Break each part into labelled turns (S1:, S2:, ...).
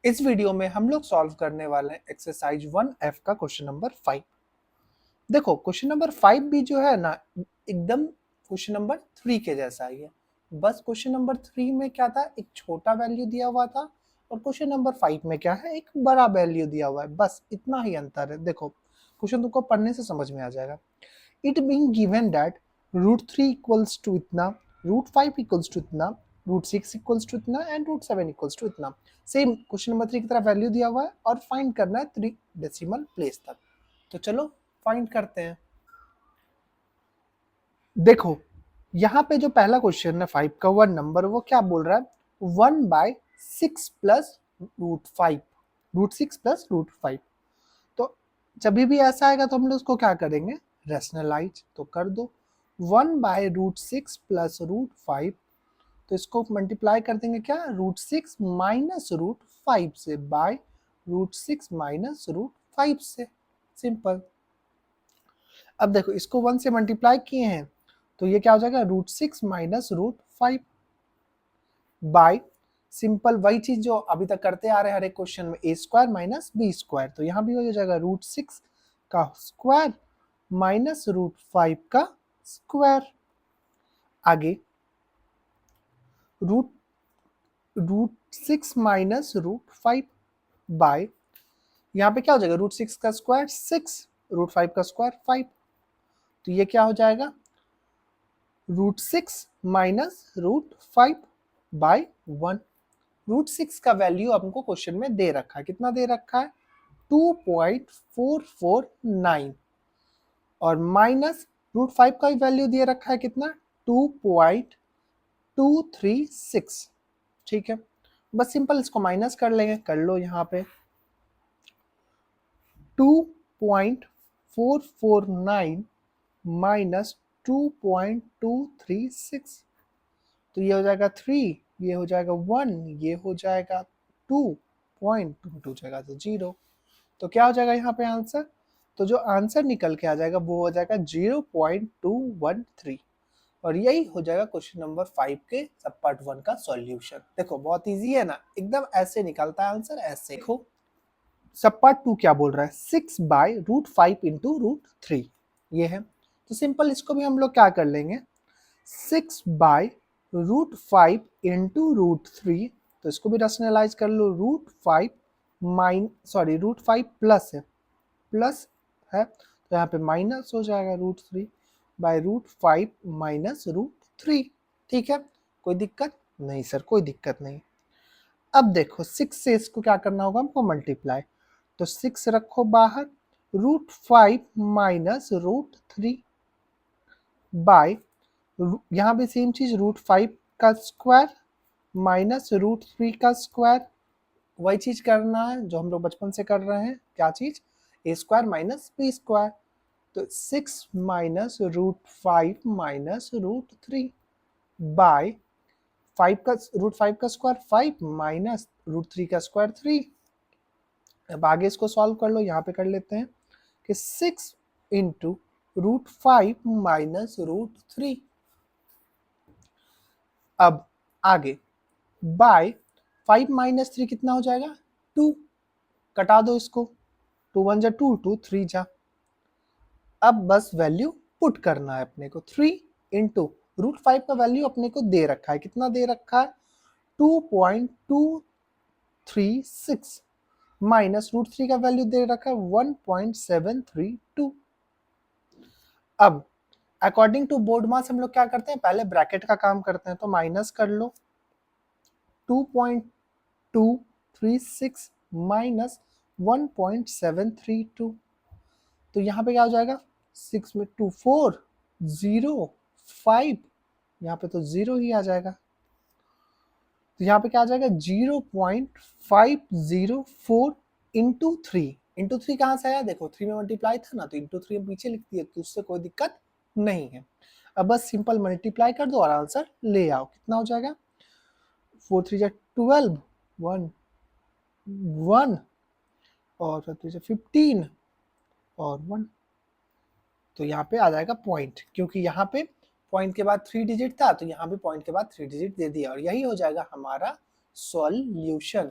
S1: इस वीडियो में हम लोग सॉल्व करने वाले हैं एक्सरसाइज 1F का क्वेश्चन नंबर 5। देखो क्वेश्चन नंबर 5 भी जो है ना एकदम क्वेश्चन नंबर 3 के जैसा ही है। बस क्वेश्चन नंबर 3 में क्या था, एक छोटा वैल्यू दिया हुआ था और क्वेश्चन नंबर 5 में क्या है, एक बड़ा वैल्यू दिया हुआ है। बस इतना ही अंतर है। देखो क्वेश्चन तुमको पढ़ने से समझ में आ जाएगा। It being given that √3 equals to इतना, √5 इक्वल्स टू इतना, √6 इक्वल्स टू इतना एंड √7 इक्वल्स टू इतना। सेम क्वेश्चन नंबर 3 की तरह वैल्यू दिया हुआ है और फाइंड करना है 3 डेसिमल प्लेस तक। तो चलो फाइंड करते हैं। देखो यहाँ पे जो पहला क्वेश्चन है 5 का 1 नंबर, वो क्या बोल रहा है, 1/6 प्लस √5, √6 प्लस √5। तो जब भी ऐसा आएगा तो हम लोग उसको क्या करेंगे, रैशनलाइज तो कर दो। 1/√6 प्लस √5, तो इसको मल्टीप्लाई कर देंगे क्या, √6 माइनस √5 से, बाय √6 माइनस √5 से। सिंपल। अब देखो इसको 1 से मल्टीप्लाई किए हैं तो ये क्या हो जाएगा, √6 माइनस √5 बाय, सिंपल वही चीज जो अभी तक करते आ रहे हैं हर एक क्वेश्चन में, a² माइनस b²। तो यहाँ भी हो जाएगा √6 का स्क्वायर माइनस √5 का स्क्वायर। आगे √6 माइनस √5 बाय, यहाँ पे क्या हो जाएगा, √6 का स्क्वायर 6, √5 का स्क्वायर 5। तो ये क्या हो जाएगा, √6 माइनस √5 बाय 1। √6 का वैल्यू हमको क्वेश्चन में दे रखा है, कितना दे रखा है, 2.449, और माइनस √5 का वैल्यू दे रखा है कितना, 2.236। ठीक है, बस सिंपल इसको माइनस कर लेंगे, कर लो यहाँ पे 2.449 माइनस 2.236, तो ये हो जाएगा 3, ये हो जाएगा 1, ये हो जाएगा 2.22 जाएगा तो 0। तो क्या हो जाएगा यहाँ पे आंसर, तो जो आंसर निकल के आ जाएगा वो हो जाएगा 0.213। और यही हो जाएगा क्वेश्चन नंबर 5 के सब पार्ट 1 का सॉल्यूशन। देखो बहुत इजी है ना, एकदम ऐसे निकलता है आंसर, ऐसे। देखो सब पार्ट 2 क्या बोल रहा है, 6/√5 इंटू √3 ये है। तो सिंपल इसको भी हम लोग क्या कर लेंगे, 6/√5 इंटू √3, तो इसको भी रैशनलाइज कर लो, √5 √5 प्लस है, प्लस है तो यहाँ पे माइनस हो जाएगा √3 बाय √5 माइनस √3। ठीक है, कोई दिक्कत नहीं सर, कोई दिक्कत नहीं। अब देखो 6 से इसको क्या करना होगा हमको, मल्टीप्लाई, तो 6 रखो बाहर, √5 माइनस √3 बाय, यहाँ भी सेम चीज, √5 का स्क्वायर माइनस √3 का स्क्वायर, वही चीज करना है जो हम लोग बचपन से कर रहे हैं, क्या चीज, a² माइनस b²। तो 6 माइनस √5 माइनस √3 बाय 5 का √5 का स्क्वायर 5 माइनस √3 का स्क्वायर 3। अब आगे इसको सॉल्व कर लो, यहाँ पे कर लेते हैं कि 6 इंटू √5 माइनस √3। अब आगे बाय 5 माइनस 3 कितना हो जाएगा, 2, कटा दो इसको, 2 1 जा 2, 2 3 जा। अब बस वैल्यू पुट करना है अपने को, 3 इंटू √5 का वैल्यू अपने को दे रखा है, कितना दे रखा है, 2.236 माइनस √3 का वैल्यू दे रखा है 1.732। अब अकॉर्डिंग टू बोर्ड मास हम लोग क्या करते हैं, पहले ब्रैकेट का काम करते हैं, तो माइनस कर लो 2.236 माइनस 1.732, तो यहाँ पे क्या हो जाएगा, 6 में 2 4 0 5, यहाँ पे तो 0 ही आ जाएगा। तो यहाँ पे क्या आ जाएगा, 0.504 इंटू 3, इंटू 3 कहाँ से आया, देखो 3 में मल्टीप्लाई था ना, तो इंटू 3 हम पीछे लिख दिए, तो उससे कोई दिक्कत नहीं है। अब बस सिंपल मल्टीप्लाई कर दो और आंसर ले आओ, कितना हो जाएगा, 4 3 जा 12, 1 1 और 3 जा 15 और 1, तो यहाँ पे आ जाएगा पॉइंट, क्योंकि यहाँ पे पॉइंट के बाद 3 डिजिट था, तो यहाँ पे पॉइंट के बाद 3 डिजिट दे दिया, और यही हो जाएगा हमारा सॉल्यूशन।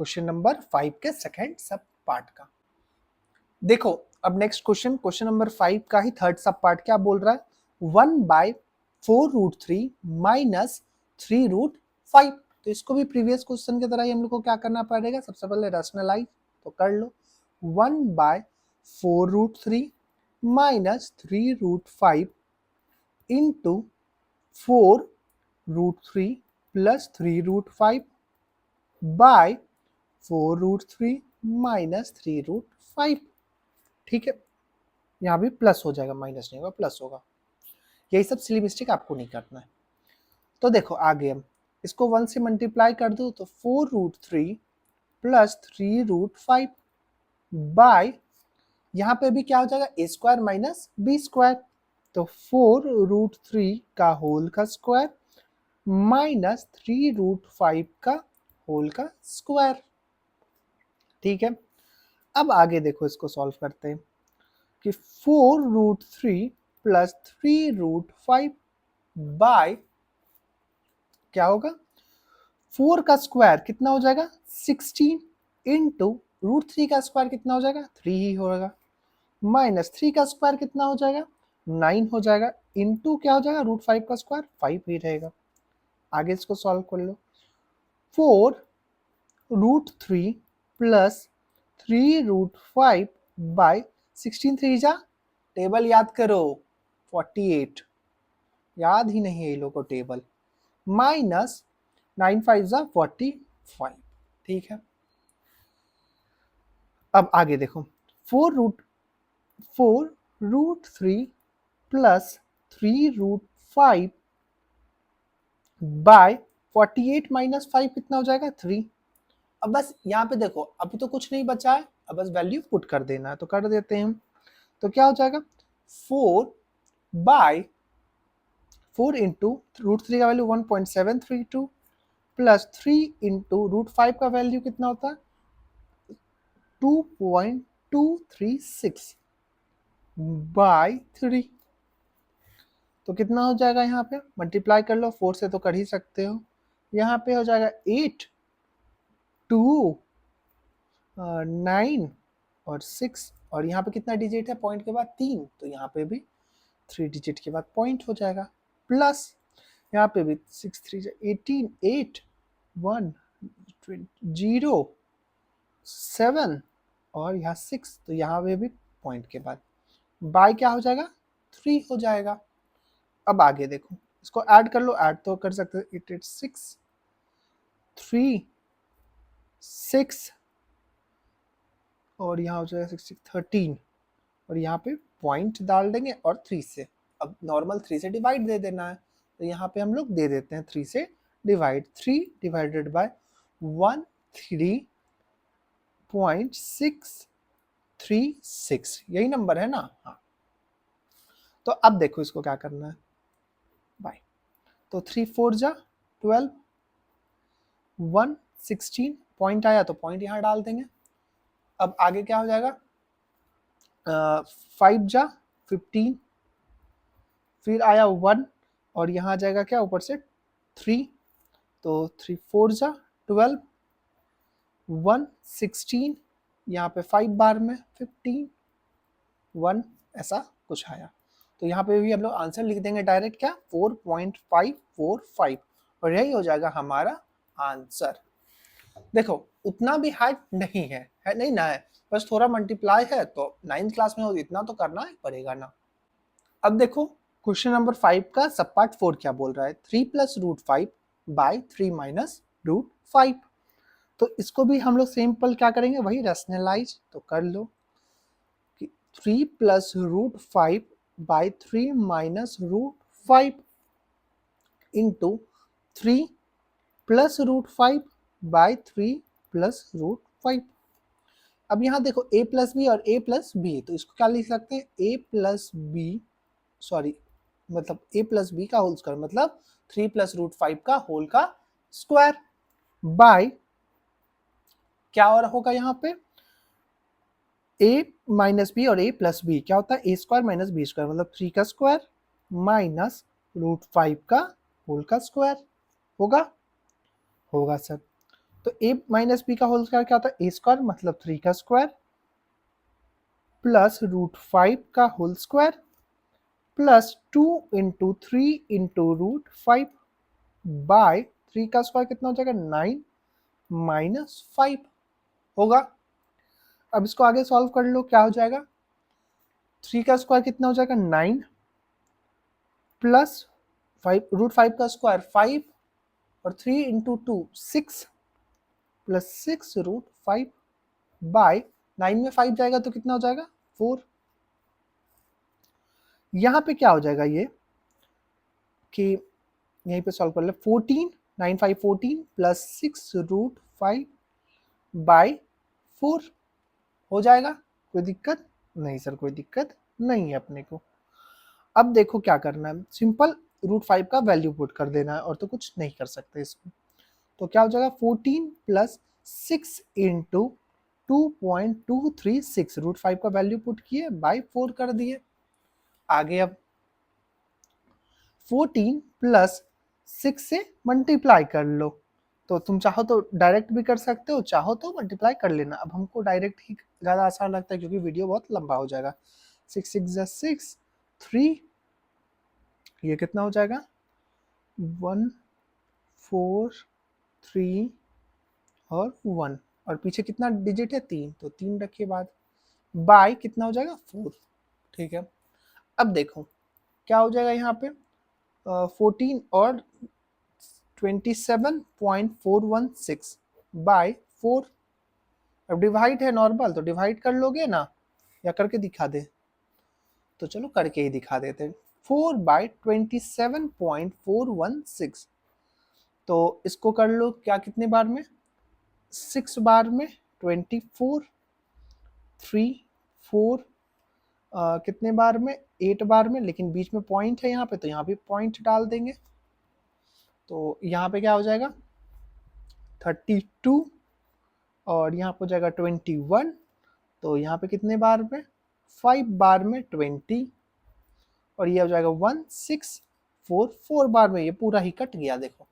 S1: क्वेश्चन नंबर 5 के सेकंड सब पार्ट का। देखो अब नेक्स्ट क्वेश्चन नंबर 5 का ही थर्ड सब पार्ट क्या बोल रहा है, 1/4√3 माइनस 3√5। तो इसको भी प्रीवियस क्वेश्चन की तरह ही हम लोग को क्या करना पड़ेगा, सबसे पहले रैशनलाइज तो कर लो। 1/4√3 minus 3√5 into 4√3 plus 3√5 by 4√3 minus 3√5। ठीक है, यहाँ भी प्लस हो जाएगा, माइनस नहीं होगा प्लस होगा। यही सब सिली मिस्टेक आपको नहीं करना है। तो देखो आगे हम इसको 1 से मल्टीप्लाई कर दो तो 4√3 प्लस 3√5 बाय, यहाँ पे भी क्या हो जाएगा a square minus b square, तो 4√3 का होल का स्क्वायर माइनस 3√5 का होल का स्क्वायर। ठीक है, अब आगे देखो इसको सॉल्व करते हैं कि 4√3 प्लस 3√5 बाय क्या होगा, 4 का स्क्वायर कितना हो जाएगा 16 इंटू √3 का स्क्वायर कितना हो जाएगा 3 ही होगा, माइनस 3 का स्क्वायर कितना हो जाएगा 9 हो जाएगा, इंटू क्या हो जाएगा √5 का स्क्वायर 5 ही रहेगा। आगे इसको सॉल्व कर लो, 4√3 प्लस 3√5 बाय 16 3 जा, टेबल याद करो 48, याद ही नहीं है ये लोग को टेबल, माइनस 9 5 जा 45। ठीक है, अब आगे देखो 4√3 प्लस 3√5 बाय 48 माइनस 5 कितना हो जाएगा 3। अब बस यहाँ पे देखो अभी तो कुछ नहीं बचा है, अब बस वैल्यू पुट कर देना है, तो कर देते हैं हम। तो क्या हो जाएगा 4 इंटू √3 का वैल्यू 1.732 प्लस 3 इंटू √5 का वैल्यू कितना होता है 2.236 बाय 3। तो कितना हो जाएगा, यहाँ पे मल्टीप्लाई कर लो, 4 से तो कर ही सकते हो, यहाँ पे हो जाएगा 8 2 9 और 6, और यहाँ पे कितना डिजिट है पॉइंट के बाद 3, तो यहाँ पे भी 3 डिजिट के बाद पॉइंट हो जाएगा, प्लस यहाँ पे भी 6 3 18 8 1 0 7 और यहाँ 6, तो यहाँ पे भी पॉइंट के बाद बाय क्या हो जाएगा 3 हो जाएगा। अब आगे देखो इसको ऐड कर लो, ऐड तो कर सकते हो, 8 8 6 3 6 और यहाँ हो जाएगा 6 13, और यहाँ पे पॉइंट डाल देंगे और 3 से, अब नॉर्मल 3 से डिवाइड दे देना है, तो यहाँ पे हम लोग दे देते हैं 3 से डिवाइड, 3 डिवाइडेड बाय 13.636, यही नंबर है ना। हाँ, तो अब देखो इसको क्या करना है बाय, तो 3 4 जा 12 116 पॉइंट आया तो पॉइंट यहाँ डाल देंगे। अब आगे क्या हो जाएगा 5 जा 15, फिर आया 1 और यहाँ आ जाएगा क्या ऊपर से 3, तो 3 4 जा 12 116, यहाँ पे 5 बार में 15 1 ऐसा कुछ आया, तो यहाँ पे भी हम लोग आंसर लिख देंगे डायरेक्ट क्या 4.545, और यही हो जाएगा हमारा आंसर। देखो उतना भी हार्ड नहीं है, नहीं ना है, बस थोड़ा मल्टीप्लाई है, तो 9th क्लास में हो इतना तो करना ही पड़ेगा ना। अब देखो क्वेश्चन नंबर 5 का सब पार्ट 4 क्या बोल रहा है, 3 प्लस √5 बाय 3 माइनस √5। तो इसको भी हम लोग सिंपल क्या करेंगे, वही रैशनलाइज तो कर लो कि 3 plus √5 by 3 minus √5 into 3 plus √5 by 3 plus √5। अब यहाँ देखो a प्लस बी और a प्लस बी, तो इसको क्या लिख सकते हैं a प्लस बी, सॉरी मतलब a प्लस बी का होल स्क्वायर, मतलब 3 प्लस √5 का होल का स्क्वायर बाय क्या और होगा यहाँ पे a माइनस बी और a प्लस बी क्या होता है a square minus B square, मतलब 3 का स्क्वायर माइनस √5 का होल का स्क्वायर होगा, होगा सर। तो a माइनस बी का होल स्क्वायर क्या होता है, a स्क्वायर मतलब 3 का स्क्वायर प्लस √5 का whole square plus 2 into 3 into √5 by 3 का स्क्वायर कितना हो जाएगा 9 माइनस 5 होगा। अब इसको आगे सॉल्व कर लो, क्या हो जाएगा 3 का स्क्वायर कितना हो जाएगा 9 प्लस 5 √5 का स्क्वायर 5 और 3 इंटू 2 6 प्लस 6 √5 बाय 9 में 5 जाएगा तो कितना हो जाएगा 4। यहाँ पे क्या हो जाएगा ये कि यहीं पे सॉल्व कर ले 14 9 5 14 प्लस 6 √5 बाय 4 हो जाएगा। कोई दिक्कत नहीं सर, कोई दिक्कत नहीं है अपने को। अब देखो क्या करना है, सिंपल √5 का वैल्यू पुट कर देना है और तो कुछ नहीं कर सकते इसमें। तो क्या हो जाएगा 14 प्लस 6 इंटू 2.236 √5 का वैल्यू पुट किए बाय 4 कर दिए। आगे अब 14 प्लस 6 से मल्टीप्लाई कर लो, तो तुम चाहो तो डायरेक्ट भी कर सकते हो, चाहो तो मल्टीप्लाई कर लेना। अब हमको डायरेक्ट ही ज़्यादा आसान लगता है क्योंकि वीडियो बहुत लंबा हो जाएगा। 6 6 जा 6 3, ये कितना हो जाएगा 1 4 3 और 1 और पीछे कितना डिजिट है 3, तो 3 रखिए बाद बाय कितना हो जाएगा 4। ठीक है, अब देखो क्या हो जाएगा यहाँ पे 14 और 27.416 बाय 4। अब डिवाइड है नॉर्मल तो डिवाइड कर लोगे ना या करके दिखा दे, तो चलो करके ही दिखा देते हैं। 4/27.416, तो इसको कर लो क्या कितने बार में 6 बार में 24 3 4 कितने बार में 8 बार में, लेकिन बीच में पॉइंट है यहाँ पे तो यहाँ भी पॉइंट डाल देंगे। तो यहाँ पे क्या हो जाएगा 32 और यहाँ पे हो जाएगा 21, तो यहाँ पे कितने बार में 5 बार में 20 और ये हो जाएगा 1644 बार में, ये पूरा ही कट गया देखो।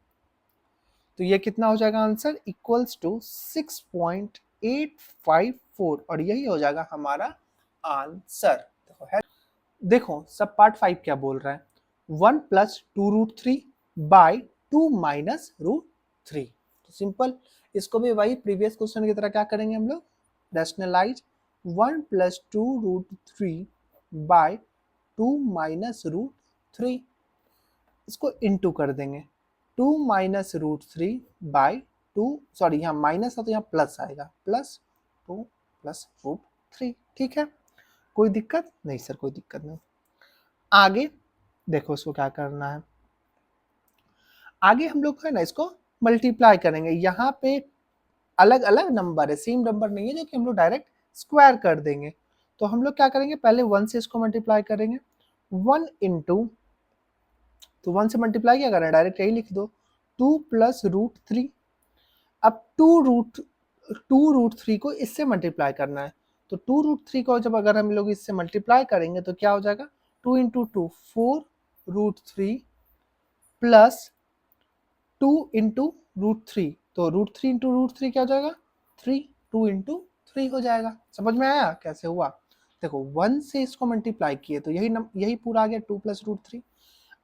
S1: तो ये कितना हो जाएगा आंसर इक्वल्स टू 6.854 और यही हो जाएगा हमारा आंसर। देखो है, देखो सब पार्ट 5 क्या बोल रहा है 1 प्लस 2√3 बाय 2 माइनस √3। तो सिंपल इसको भी वही प्रीवियस क्वेश्चन की तरह क्या करेंगे हम लोग रैशनलाइज 1 प्लस 2√3 बाय 2 माइनस √3, इसको इनटू कर देंगे 2 माइनस √3 बाय 2, सॉरी यहाँ माइनस है तो यहाँ प्लस आएगा प्लस 2 प्लस √3। ठीक है, कोई दिक्कत नहीं सर, कोई दिक्कत नहीं। आगे देखो इसको क्या करना है, आगे हम लोग है ना इसको मल्टीप्लाई करेंगे। यहाँ पे अलग अलग नंबर है, सेम नंबर नहीं है जो कि हम लोग डायरेक्ट स्क्वायर कर देंगे। तो हम लोग क्या करेंगे पहले 1 से इसको मल्टीप्लाई करेंगे 1 इंटू, तो 1 से मल्टीप्लाई क्या करना है डायरेक्ट यही लिख दो 2 प्लस √3। अब 2√3 को इससे मल्टीप्लाई करना है, तो 2√3 को जब अगर हम लोग इससे मल्टीप्लाई करेंगे तो क्या हो जाएगा 2 इंटू 2 4√3 प्लस 2 इंटू √3, तो √3 इंटू √3 क्या हो जाएगा 3, 2 इंटू 3 हो जाएगा। समझ में आया कैसे हुआ, देखो 1 से इसको मल्टीप्लाई किए तो यही पूरा आ गया 2 प्लस √3।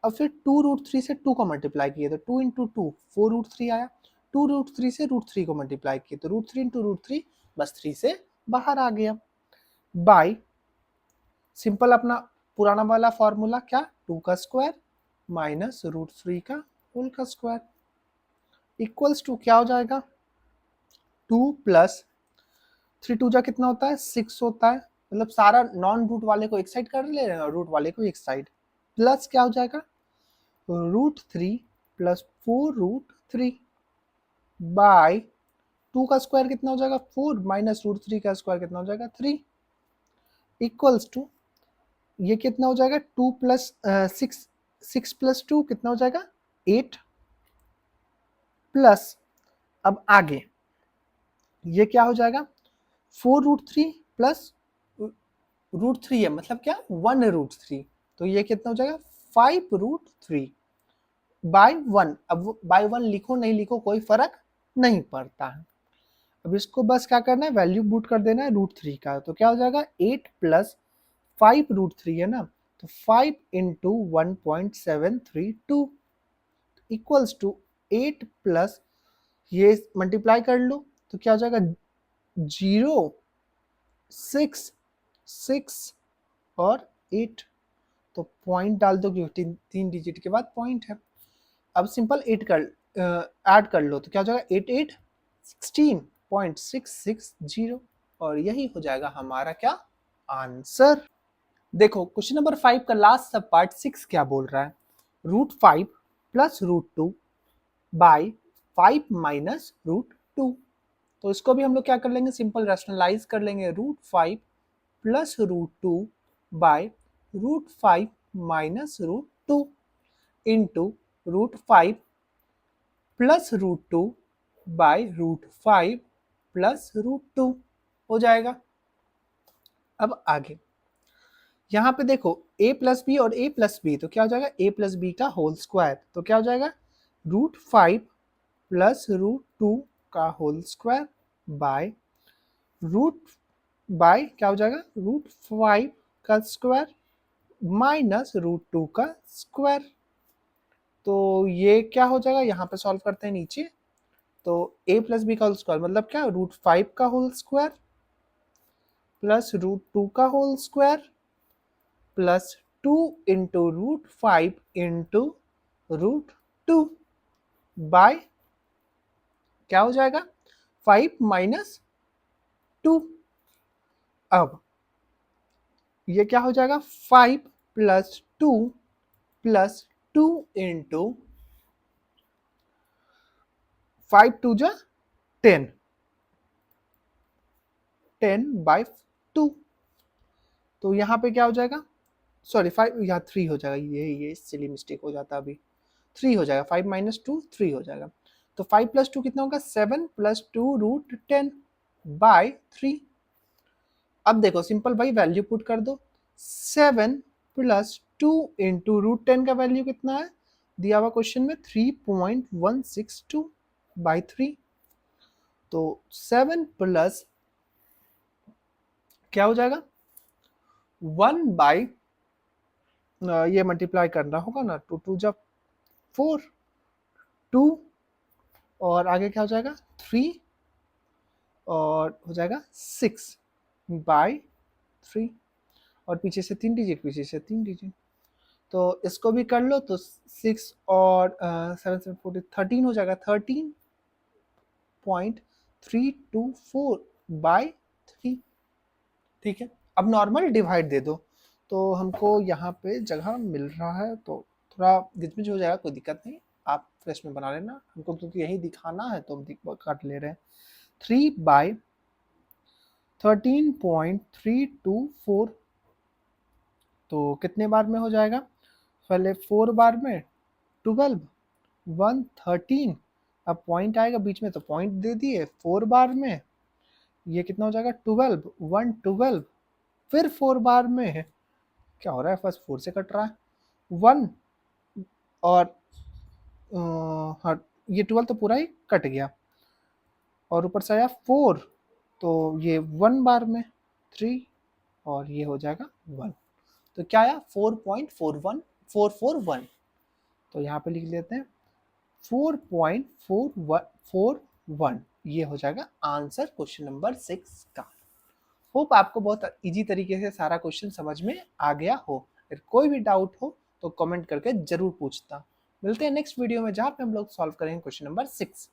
S1: अब फिर 2√3 से 2 को मल्टीप्लाई किए तो 2 इंटू 2 4√3 आया, 2√3 से √3 को मल्टीप्लाई किए तो √3 इंटू √3 बस 3 से बाहर आ गया बाय सिंपल अपना पुराना वाला फॉर्मूला क्या 2 का स्क्वायर माइनस √3 का होल का स्क्वायर इक्वल्स टू क्या हो जाएगा 2 प्लस 3 2 जा कितना होता है 6 होता है, मतलब सारा नॉन रूट वाले को एक साइड कर ले रहे हैं और रूट वाले को एक साइड, प्लस क्या हो जाएगा √3 प्लस 4√3 बाय 2 का स्क्वायर कितना हो जाएगा 4 माइनस √3 का स्क्वायर कितना हो जाएगा 3 इक्वल्स टू ये कितना हो जाएगा 2 प्लस 6 प्लस 2 कितना हो जाएगा 8 प्लस अब आगे ये क्या हो जाएगा 4√3 प्लस √3 है मतलब क्या 1√3, तो ये कितना हो जाएगा 5√3 बाय 1। अब बाय 1 लिखो नहीं लिखो कोई फर्क नहीं पड़ता है। अब इसको बस क्या करना है, वैल्यू पुट कर देना है √3 का, तो क्या हो जाएगा 8 प्लस 5 √3 है ना, तो 5 इंटू 1.732 इक्वल्स टू 8 प्लस ये मल्टीप्लाई कर लो तो क्या हो जाएगा 0 6 6 और 8, तो पॉइंट डाल दो क्योंकि तीन डिजिट के बाद पॉइंट है। अब सिंपल 8 कर ऐड कर लो तो क्या हो जाएगा 8 8 16.660 और यही हो जाएगा हमारा क्या आंसर। देखो क्वेश्चन नंबर 5 का लास्ट सब पार्ट 6 क्या बोल रहा है, √5 प्लस √2 बाई 5 माइनस √2, तो इसको भी हम लोग क्या कर लेंगे, सिंपल रैशनलाइज कर लेंगे, √5 plus √2 by √5 minus √2 into √5 plus √2 by √5 plus √2 हो जाएगा। अब आगे यहाँ पे देखो a प्लस बी और a प्लस बी, तो क्या हो जाएगा a प्लस बी का होल स्क्वायर, तो क्या हो जाएगा √5 प्लस √2 का होल स्क्वायर बाय क्या हो जाएगा √5 का स्क्वायर माइनस √2 का स्क्वायर, तो ये क्या हो जाएगा, यहाँ पे सॉल्व करते हैं नीचे, तो a प्लस बी का होल स्क्वायर मतलब क्या √5 का होल स्क्वायर प्लस √2 का whole square plus 2 into √5 into √2 by क्या हो जाएगा 5 माइनस 2। अब ये क्या हो जाएगा 5 प्लस 2 प्लस 2 इंटू 5 2 जा 10 बाई 2, तो यहाँ पे क्या हो जाएगा, सॉरी 5 यहाँ 3 हो जाएगा, ये सिली मिस्टेक हो जाता है, अभी 3 हो जाएगा, 5 माइनस 2 3 हो जाएगा, तो 5 प्लस 2 कितना होगा 7 प्लस 2 √10 बाई 3। अब देखो सिंपल भाई वैल्यू पुट कर दो, 7 प्लस 2 इंटू √10 का वैल्यू कितना है दिया हुआ क्वेश्चन में 3.162 बाई 3, तो 7 प्लस क्या हो जाएगा 1 बाई ये मल्टीप्लाई करना होगा ना, 2 2 जब 4 2 और आगे क्या हो जाएगा 3 और हो जाएगा 6 बाई 3 और पीछे से 3 डिजिट पीछे से 3 डिजिट, तो इसको भी कर लो तो 6 और 7 7 14 13 हो जाएगा 13.324 बाई 3। ठीक है, अब नॉर्मल डिवाइड दे दो, तो हमको यहाँ पे जगह मिल रहा है तो थोड़ा गिचमिच हो जाएगा, कोई दिक्कत नहीं, आप फ्रेश में बना लेना, हमको क्योंकि यही दिखाना है तो हम काट ले रहे हैं। 3 बाई 13.324, तो कितने बार में हो जाएगा, पहले 4 बार में 12 113, अब पॉइंट आएगा बीच में तो पॉइंट दे दिए, 4 बार में ये कितना हो जाएगा 12 112, फिर 4 बार में क्या हो रहा है, फर्स्ट 4 से कट रहा है 1 और हाँ ये 12 तो पूरा ही कट गया और ऊपर से आया 4, तो ये 1 बार में 3 और ये हो जाएगा 1, तो क्या आया 4.41441, तो यहाँ पे लिख लेते हैं 4.441, ये हो जाएगा आंसर क्वेश्चन नंबर 6 का। होप आपको बहुत इजी तरीके से सारा क्वेश्चन समझ में आ गया हो, अगर कोई भी डाउट हो तो कमेंट करके जरूर पूछता। मिलते हैं नेक्स्ट वीडियो में जहाँ पे हम लोग सॉल्व करेंगे क्वेश्चन नंबर 6।